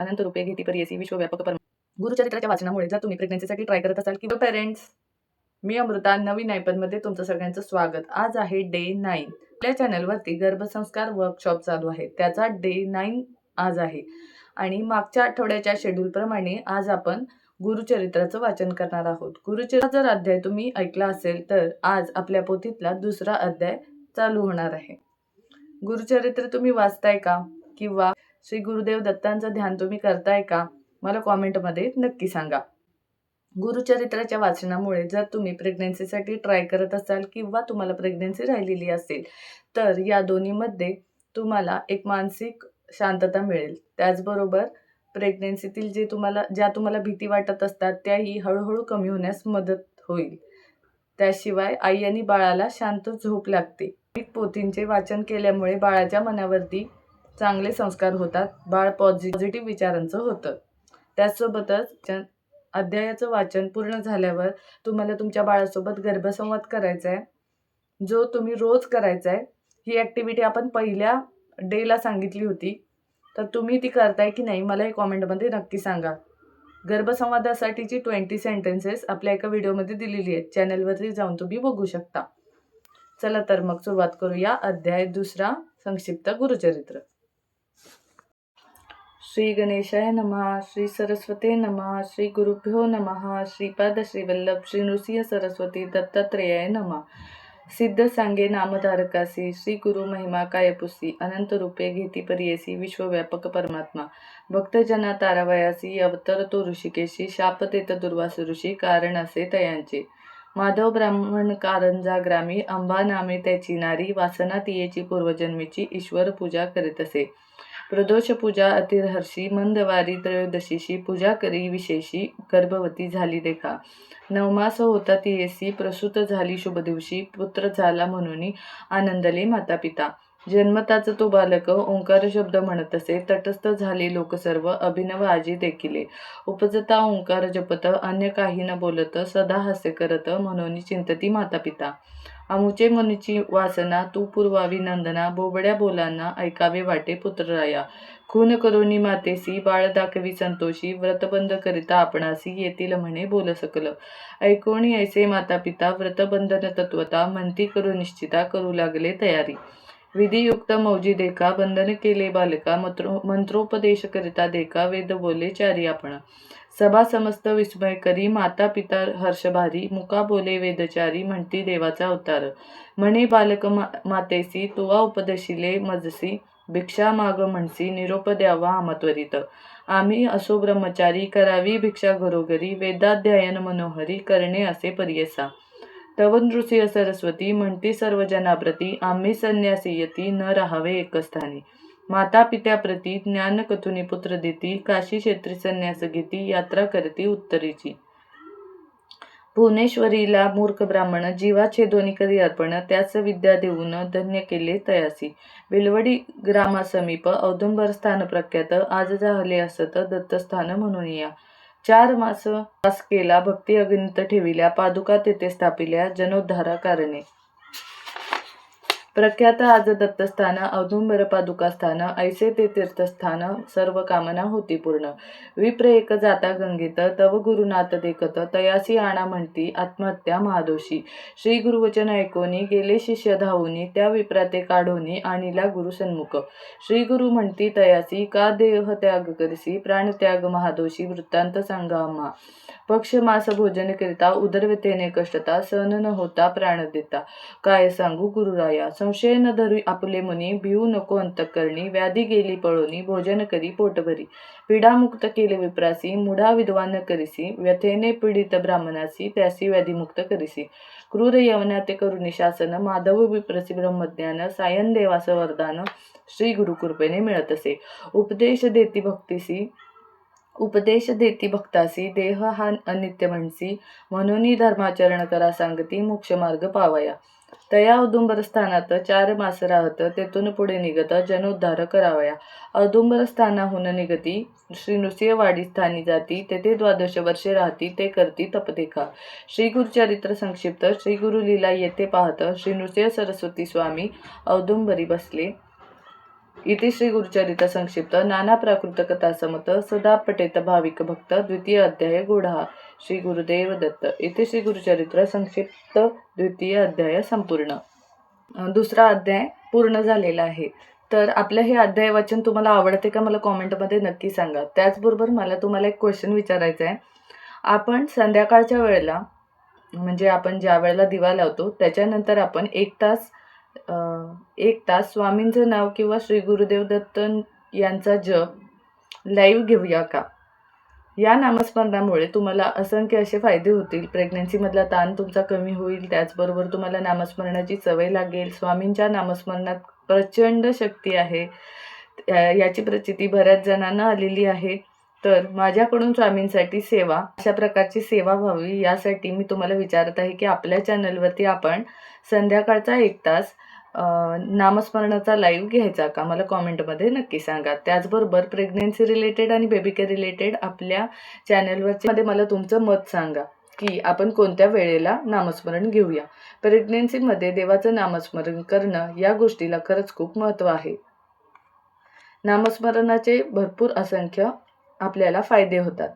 अनंत रूपे घेती परियसी विश्वव्यापक गुरुचरित्राच्या वाचनामुळे जर तुम्ही प्रेग्नन्सीसाठी ट्राय करत असाल किंवा पेरेंट्स, मी अमृता नवीन मध्ये तुमचं सगळ्यांचं स्वागत. आज आहे डे 9. आपल्या चॅनलवरती गर्भसंस्कार वर्कशॉप चालू आहे, त्याचा डे 9 आज आहे. आणि मागच्या आठवड्याच्या शेड्यूल प्रमाणे आज आपण गुरुचरित्राचं वाचन करणार आहोत. गुरुचरित्र जर अध्याय तुम्ही ऐकला असेल तर आज आपल्या पोथीतला दुसरा अध्याय चालू होणार आहे. गुरुचरित्र तुम्ही वाचताय का किंवा श्री गुरुदेव दत्तांचं ध्यान तुम्ही करताय का, मला कॉमेंटमध्ये नक्की सांगा. गुरुचरित्राच्या वाचनामुळे जर तुम्ही प्रेग्नन्सीसाठी ट्राय करत असाल किंवा तुम्हाला प्रेग्नन्सी राहिलेली असेल तर या दोन्हीमध्ये तुम्हाला एक मानसिक शांतता मिळेल. त्याचबरोबर प्रेग्नन्सीतील ज्या तुम्हाला भीती वाटत असतात त्याही हळूहळू कमी होण्यास मदत होईल. त्याशिवाय आई आणि बाळाला शांत झोप लागते. पोथींचे वाचन केल्यामुळे बाळाच्या मनावरती चांगले संस्कार होतात, बाळ पॉझिटिव्ह विचारांचं होतं. त्याचसोबतच अध्यायाचं वाचन पूर्ण झाल्यावर तुम्हाला तुमच्या बाळासोबत गर्भसंवाद करायचा आहे, जो तुम्ही रोज करायचा आहे. ही ॲक्टिव्हिटी आपण पहिल्या डेला सांगितली होती, तर तुम्ही ती करताय की नाही मला हे कॉमेंटमध्ये नक्की सांगा. गर्भसंवादासाठीची 20 सेंटेन्सेस आपल्या एका व्हिडिओमध्ये दिलेली आहेत, चॅनलवरती जाऊन तुम्ही बघू शकता. चला तर मग सुरुवात करूया. अध्याय दुसरा, संक्षिप्त गुरुचरित्र. श्री गणेशाय नमः, श्री सरस्वते नमः, श्री गुरुभ्यो नमः, श्रीपाद श्रीवल्लभ श्री नृसिंह सरस्वती दत्तात्रेयाय नमः. सिद्ध सांगे नामधारकासी, श्री गुरु महिमा कायपुसी, अनंत रूपे घेती परियसी विश्वव्यापक परमात्मा. भक्तजना तारावयासी अवतरतो ऋषिकेशी, शाप देत दुर्वास ऋषी कारण असे तयांचे. माधव ब्राह्मण कारंजा ग्रामी, अंबा नामे त्याची नारी, वासना तियेची पूर्वजन्मीची, ईश्वर पूजा करीत असे. प्रदोष पूजा अतिरहर्षी, मंदवारी त्रयोदशीशी, पूजा करी विशेषी, गर्भवती झाली देखा. नवमास होता तियेसी, प्रसूत झाली शुभ दिवशी, पुत्र झाला म्हणून आनंदले माता पिता. जन्मताच तो बालक ओंकार शब्द म्हणत असे, तटस्थ झाले लोक सर्व, अभिनव आजी देखिले. उपजता ओंकार जपत, अन्य काही न बोलत, सदा हास्य करत, म्हणून चिंतती माता पिता. अमुचे मनुची वासना, तू पुरवावी नंदना, बोबड्या बोलांना ऐकावे वाटे पुत्रराया. खून करोनी मातेसी, बाळ दाखवी संतोषी, व्रतबंध करिता आपणासी, येतील म्हणे बोल सकल. ऐकोणी ऐसे माता पिता, व्रतबंधन तत्वता, म्हणती करू निश्चिता, करू लागले तयारी. विधियुक्त मौजी देखा, बंधन केले बालका, मंत्रोपदेश करिता देखा, वेद बोले चारी आपण. सभा समस्त विस्मय करी, माता पिता हर्षभारी, मुका बोले वेदचारी, म्हणती देवाचा अवतार. म्हणे बालक मातेसी, तुवा उपदेशिले मजसी, भिक्षा माग म्हणसी, निरोप द्यावा आमत्वरित. आम्ही असो ब्रह्मचारी, करावी भिक्षा घरोघरी, वेदाध्ययन मनोहरी, करणे असे परियसा. तव नृसिंह सरस्वती, म्हणती सर्व जनाप्रती, आम्ही संन्यासीयती, न राहावे एकस्थानी. माता पित्याप्रती ज्ञान कथुनी पुत्र देती, काशी क्षेत्री संन्यास घेती, यात्रा करती उत्तरेची. भुवनेश्वरीला मूर्ख ब्राह्मण, जीवाचे दोन्ही करी अर्पण, त्याच विद्या देऊन धन्य केले तयासी. बिलवडी ग्रामासमीप औदुंबर स्थान प्रख्यात, आज झाले असत दत्तस्थान म्हणून या. 4 मास वास केला, भक्ती अगणित ठेविल्या, पादुका तेथे स्थापिल्या, जनोद्धारा कारणे. प्रख्यात आज दत्तस्थान, औदुंबर पादुका स्थान, ऐसे ते तीर्थस्थान, सर्व कामना होती पूर्ण. विप्र एक जाता गंगेत, तव गुरुनाथ देखत, तयासी आणा म्हणती आत्महत्या महादोषी. श्री गुरुवचन ऐकोनी, गेले शिष्य धावूनी, त्या विप्राते काढोनी, आणिला गुरु सन्मुख. श्री गुरु म्हणती तयासी, का देह त्याग करिसी, प्राणत्याग महादोषी, वृत्तांत सांगा आम्हा. पक्ष मास भोजन करिता, उदरव्यथेने कष्टता, सहन न होता प्राण देता. काय सांगू गुरुराया, संशय न धरू आपले मुनी, भिवू नको अंतःकरणी, व्याधी गेली पळोनी, भोजन करी पोटभरी. पीडामुक्त केले विप्रासी, मुढा विद्वान करिसी, व्यथेने पीडित ब्राह्मणासी, त्यासी व्याधीमुक्त करिसी. क्रूर यवना ते करुणी शासन, माधव विप्रसी ब्रह्मज्ञान, सायन देवास वरदान, श्री गुरुकृपेने मिळत असे. उपदेश देती भक्तासी, देह हा अनित्य म्हणसी, म्हणून धर्माचरण करा सांगती, मोक्षमार्ग पावया. तया औदुंबर स्थानात 4 मास राहत, तेथून पुढे निघत जनोद्धार करावया. औदुंबर स्थानाहून निघती, श्री नृसिंहवाडी स्थानी जाती, तेथे 12 वर्षे राहती, ते करती तपदेखा. श्री गुरुचरित्र संक्षिप्त. श्री गुरु लीला येथे पाहत, श्री नृसिंह सरस्वती स्वामी औदुंबरी बसले. इति श्री गुरुचरित्र संक्षिप्त नाना प्राकृत कथा समत सदा पठेत भाविक भक्त द्वितीय अध्याय गूढा श्री गुरुदेव दत्त. इथे श्री गुरुचरित्र संक्षिप्त द्वितीय अध्याय संपूर्ण. दुसरा अध्याय पूर्ण झालेला आहे. तर आपलं हे अध्याय वाचन तुम्हाला आवडते का मला कॉमेंटमध्ये नक्की सांगा. त्याचबरोबर मला तुम्हाला एक क्वेश्चन विचारायचा आहे. आपण संध्याकाळच्या वेळेला म्हणजे आपण ज्या वेळेला दिवा लावतो त्याच्यानंतर आपण एक तास स्वामींचं नाव किंवा श्री गुरुदेव दत्त यांचा जप लाईव्ह घेऊया का? या नामस्मरणामुळे तुम्हाला असंख्य असे फायदे होतील. प्रेग्नन्सीमधला ताण तुमचा कमी होईल. त्याचबरोबर तुम्हाला नामस्मरणाची सवय लागेल. स्वामींच्या नामस्मरणात प्रचंड शक्ती आहे. याची प्रचिती बऱ्याच जणांना आलेली आहे. तर माझ्याकडून स्वामींसाठी सेवा अशा प्रकारची सेवा व्हावी यासाठी मी तुम्हाला विचारत आहे की आपल्या चॅनलवरती आपण संध्याकाळचा 1 तास नामस्मरणाचा लाईव्ह घ्यायचा का? मला कॉमेंटमध्ये नक्की सांगा. त्याचबरोबर प्रेग्नन्सी रिलेटेड आणि बेबी केअर रिलेटेड आपल्या चॅनलवरती मला तुमचं मत सांगा की आपण कोणत्या वेळेला नामस्मरण घेऊया. प्रेग्नन्सीमध्ये देवाचं नामस्मरण करणं या गोष्टीला खरंच खूप महत्त्व आहे. नामस्मरणाचे भरपूर असंख्य आपल्याला फायदे होतात.